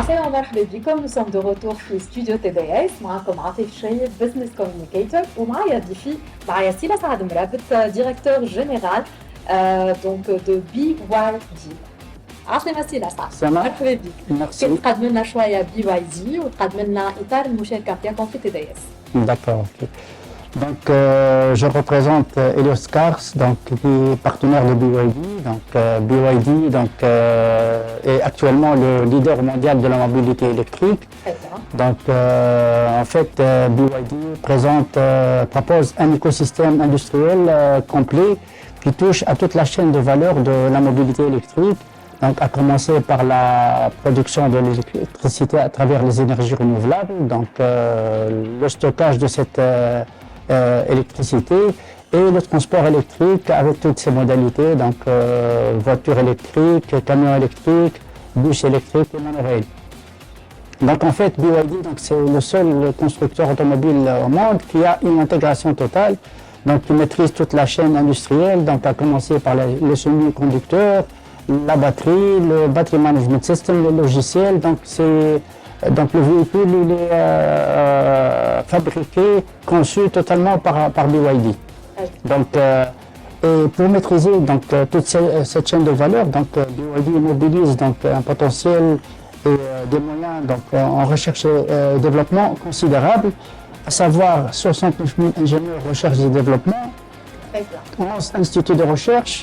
السلام مرحبا بكم nous sommes de retour في studio TDS معكم عفيف شايب business communicator ومعايا ضيفي معايا سيلا سعد مرابط directeur général donc de BYD. عسلامة سيلا سعد مرحبا بك. Merci. تقدم لنا شوية BYD وتقدم لنا إطار المشاركة نتاعكم في TDS. D'accord. Ok. Donc, je représente Helios Cars, donc, qui est partenaire de BYD. Donc, BYD est actuellement le leader mondial de la mobilité électrique. Donc, en fait, BYD propose un écosystème industriel complet qui touche à toute la chaîne de valeur de la mobilité électrique. Donc, à commencer par la production de l'électricité à travers les énergies renouvelables, donc le stockage de cette électricité et le transport électrique avec toutes ses modalités, donc voiture électrique, camion électrique, bus électrique et monorail. Donc en fait, BYD, c'est le seul constructeur automobile au monde qui a une intégration totale, donc qui maîtrise toute la chaîne industrielle, donc à commencer par les semi-conducteurs, la batterie, le battery management system, le logiciel. Donc le véhicule il est fabriqué, conçu totalement par BYD. Donc et pour maîtriser toute cette chaîne de valeur, donc BYD mobilise donc un potentiel et des moyens en recherche et développement considérable, à savoir 69 000 ingénieurs recherche et développement, 11 instituts de recherche,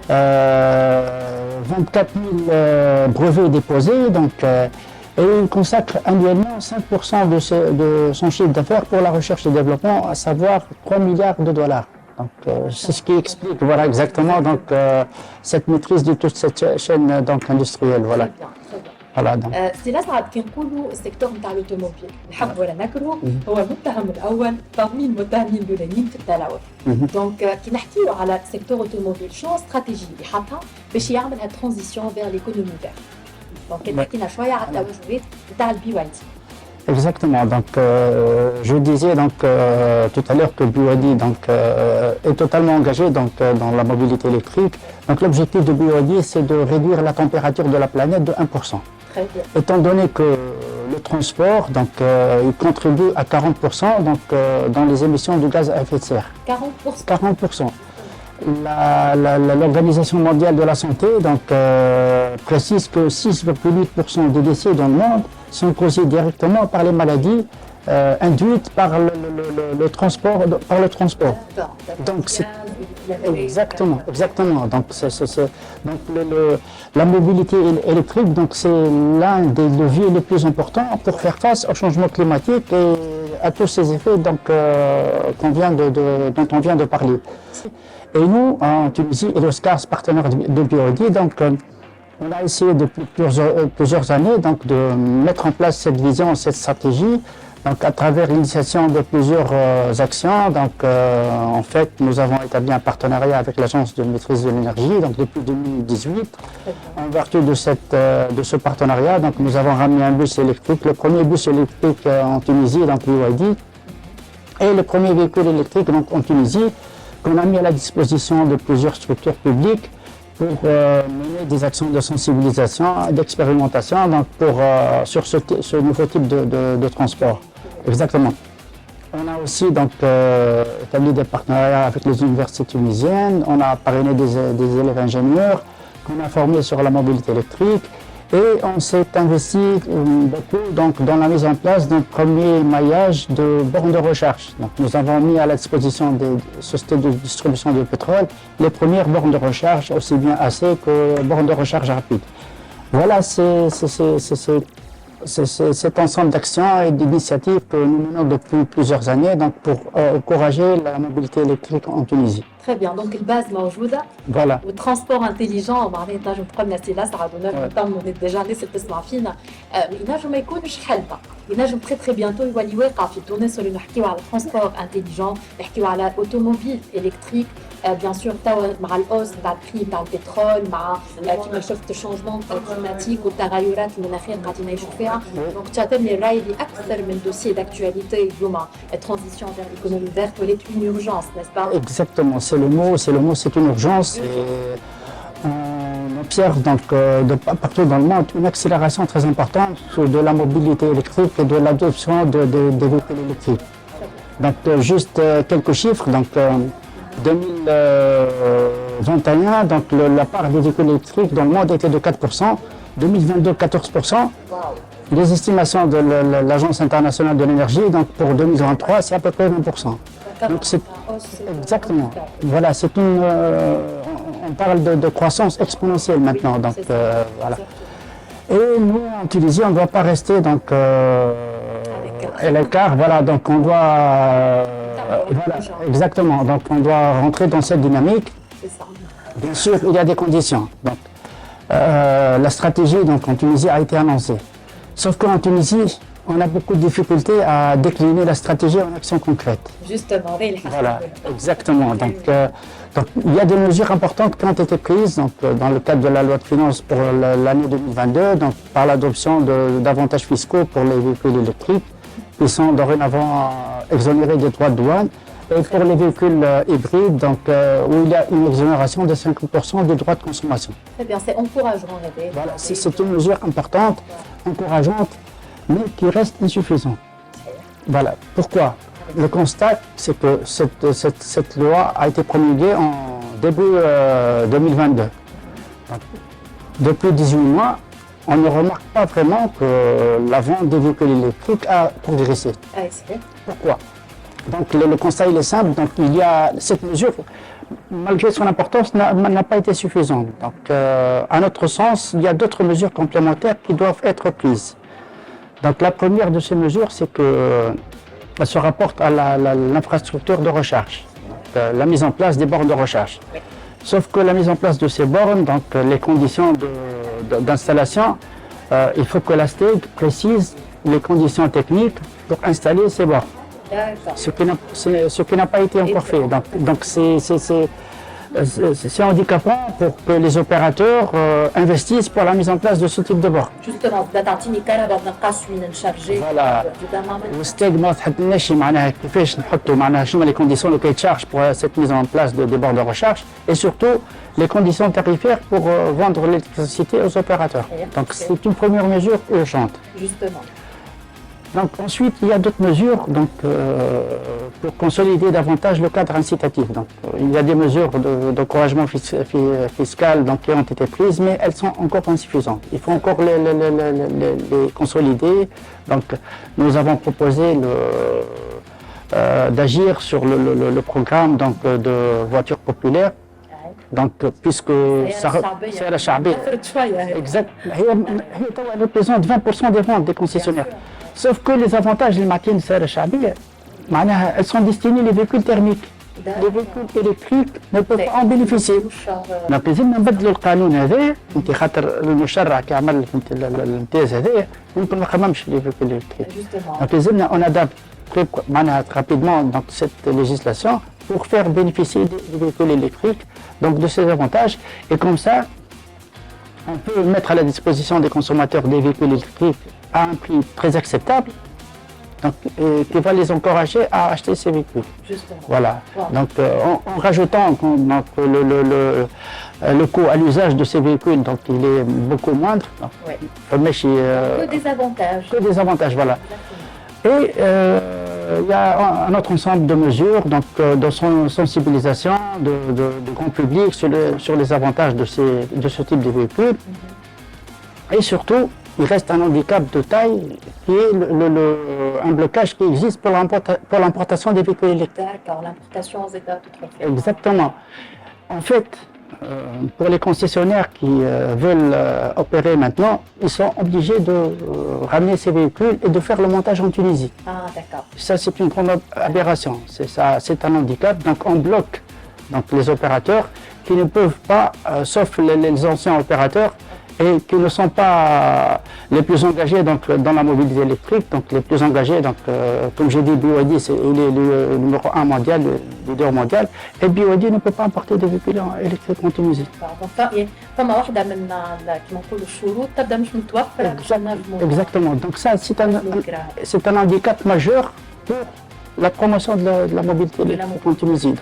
24 000 brevets déposés, et il consacre annuellement 5% de son chiffre d'affaires pour la recherche et développement, à savoir 3 milliards de dollars. Donc, c'est ce qui explique voilà, exactement cette maîtrise de toute cette chaîne industrielle. Voilà. Voilà, سي سعد كي نقولوا السيكتور نتاع الاوتوموبيل نحب ولا نكره هو المتهم الاول ضمن المتهمين الاولانيين في التلوث. دونك كي نحكيو على سيكتور اوتوموبيل شنو الاستراتيجيه اللي حطها باش يعمل هاد ترانزيسيون فيغ ليكونومي فيغ. دونك كي حكينا شويه على التوجهات نتاع البي واي دي. Exactement. Donc, je disais tout à l'heure que BYD est totalement engagé dans la mobilité électrique. Donc, l'objectif de BYD, c'est de réduire la température de la planète de 1%. Étant donné que le transport, il contribue à 40% dans les émissions de gaz à effet de serre. 40%. L'Organisation mondiale de la santé précise que 6,8% des décès dans le monde sont causés directement par les maladies induites par le transport. Donc c'est exactement. Donc, la mobilité électrique, c'est l'un des leviers les plus importants pour faire face au changement climatique et à tous ces effets dont on vient de parler. Et nous, en Tunisie, Helios Cars, partenaire de BYD, on a essayé depuis plusieurs années de mettre en place cette vision, cette stratégie, à travers l'initiation de plusieurs actions. En fait, nous avons établi un partenariat avec l'Agence de maîtrise de l'énergie depuis 2018. En vertu de ce partenariat, nous avons ramené un bus électrique, le premier bus électrique en Tunisie, BYD, et le premier véhicule électrique en Tunisie, qu'on a mis à la disposition de plusieurs structures publiques pour mener des actions de sensibilisation, d'expérimentation sur ce nouveau type de transport. Exactement. On a aussi établi des partenariats avec les universités tunisiennes, on a parrainé des élèves ingénieurs qu'on a formés sur la mobilité électrique et on s'est investi beaucoup dans la mise en place d'un premier maillage de bornes de recharge. Nous avons mis à la disposition des sociétés de distribution de pétrole les premières bornes de recharge, aussi bien AC que bornes de recharge rapide. Voilà, c'est cet ensemble d'actions et d'initiatives que nous menons depuis plusieurs années pour encourager la mobilité électrique en Tunisie. Très bien, donc الباز موجودة. Voilà. والترانسبور انتيليجون معناها تنجم تقول لنا سي سعد ونطمنوا ديجا الناس اللي تسمع فينا ينجم ما يكونش حلبة، ينجم تري بيانتو يولي واقع في تونس اللي نحكيو على ترانسبور انتيليجون، نحكيو على اوتوموبيل الكتريك. بيان سور توا مع الاوز نتاع البري نتاع البترول مع كيما شفت الشونجمون كليماتيك والتغيرات المناخيه قاعدين نعيشوا فيها. دونك تعطيني الراي اللي اكثر من دوسي داكtualité اليوم الترانزيسيون فيغ ليكونومي فيرت ولات اون اورجونس، n'est-ce pas? Exactement, c'est le mot, c'est une urgence. Et observe donc partout dans le monde une accélération très importante de la mobilité électrique et de l'adoption des véhicules électriques. Donc juste quelques chiffres. Donc 2021, donc la part des véhicules électriques dans le monde était de 4%, 2022 14%. Les estimations de l'Agence internationale de l'énergie, donc pour 2023, c'est à peu près 20%. Donc c'est exactement. Voilà, c'est une. On parle de croissance exponentielle maintenant. Donc voilà. Et nous en Tunisie, on ne doit pas rester donc à l'écart. Voilà, donc on doit. Voilà, exactement. Donc on doit rentrer dans cette dynamique. Bien sûr, il y a des conditions. Donc la stratégie donc en Tunisie a été annoncée. Sauf qu'en Tunisie, on a beaucoup de difficultés à décliner la stratégie en actions concrètes. Justement, oui. Voilà, exactement. Donc, il y a des mesures importantes qui ont été prises donc, dans le cadre de la loi de finances pour l'année 2022, donc, par l'adoption d'avantages fiscaux pour les véhicules électriques qui sont dorénavant exonérés des droits de douane. Et pour les véhicules hybrides, donc, où il y a une exonération de 50% des droits de consommation. Très bien, c'est encourageant. Voilà, c'est une mesure importante, encourageante, mais qui reste insuffisante. Voilà. Pourquoi? Le constat, c'est que cette loi a été promulguée en début 2022. Donc, depuis 18 mois, on ne remarque pas vraiment que la vente des véhicules électriques a progressé. Pourquoi? Donc le constat il est simple, donc il y a cette mesure, malgré son importance, n'a pas été suffisante. Donc à notre sens, il y a d'autres mesures complémentaires qui doivent être prises. Donc la première de ces mesures, c'est qu'elle se rapporte à l'infrastructure de recharge, la mise en place des bornes de recharge. Sauf que la mise en place de ces bornes, donc les conditions d'installation, il faut que la STEG précise les conditions techniques pour installer ces bornes. Ce qui n'a pas été encore fait. Donc c'est handicapant pour que les opérateurs investissent pour la mise en place de ce type de borne. Justement, voilà. والستيج ما تحددناش معناها كيفاش نحطوا معناها شنو les conditions de charge pour cette mise en place des bornes de recharge et surtout les conditions tarifaires pour vendre l'électricité aux opérateurs. Donc c'est une première mesure urgente. Justement. Donc ensuite, il y a d'autres mesures donc, pour consolider davantage le cadre incitatif. Donc, il y a des mesures d'encouragement fiscal donc, qui ont été prises, mais elles sont encore insuffisantes. Il faut encore les consolider. Donc, nous avons proposé d'agir sur le programme donc, de voitures populaires. Donc, puisque c'est la Charbie. Exact. Elle représente 20% des ventes des concessionnaires. Sauf que les avantages des machines de Charbie, elles sont destinées aux véhicules thermiques. Les véhicules électriques ne peuvent pas en bénéficier. Donc, ils ont بدلوا القانون هذا انت خاطر المشرع كي عمل الامتياز هذا يمكن ما خممش les véhicules électriques. Donc, on adapte rapidement donc, cette législation pour faire bénéficier des véhicules électriques donc de ces avantages. Et comme ça, on peut mettre à la disposition des consommateurs des véhicules électriques à un prix très acceptable, donc, qui va les encourager à acheter ces véhicules. Justement. Voilà. Wow. Donc, en rajoutant donc, le coût à l'usage de ces véhicules, donc il est beaucoup moindre. Donc, que des avantages. Que des avantages, voilà. Et il y a un autre ensemble de mesures donc, de sensibilisation de grand public sur les avantages de ce type de véhicules. Et surtout, il reste un handicap de taille qui est un blocage qui existe pour l'importation des véhicules électriques. D'accord, l'importation aux États-Unis. Exactement. En fait, pour les concessionnaires qui veulent opérer maintenant, ils sont obligés de ramener ces véhicules et de faire le montage en Tunisie. Ah, d'accord. Ça, c'est une grande aberration. C'est un handicap. Donc, on bloque donc, les opérateurs qui ne peuvent pas, sauf les anciens opérateurs, et qui ne sont pas les plus engagés donc, dans la mobilité électrique, donc les plus engagés, donc, comme j'ai dit, BYD, il est le numéro 1 mondial, le leader mondial, et BYD ne peut pas importer des véhicules électriques en Tunisie. Exactement, donc ça c'est un handicap majeur pour la promotion de la mobilité électrique en Tunisie.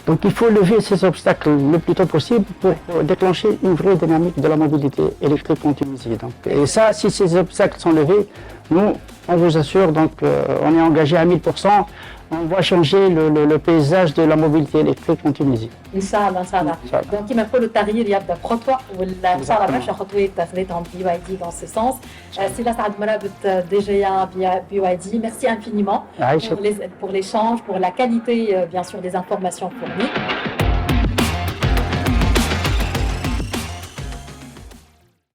Donc il faut lever ces obstacles le plus tôt possible pour déclencher une vraie dynamique de la mobilité électrique en Tunisie. Donc, et ça, si ces obstacles sont levés, nous, on vous assure, donc on est engagé à 1000%, on va changer le paysage de la mobilité électrique en Tunisie. Inch'Allah, Inch'Allah. Donc, il m'a fait le tarir, il y a des خطوة ولا إن شاء الله برشا خطوات تاخذتهم BYD dans ce sens. Sila Saad Morabit, DGA BYD, merci infiniment pour l'échange, pour la qualité, bien sûr, des informations fournies.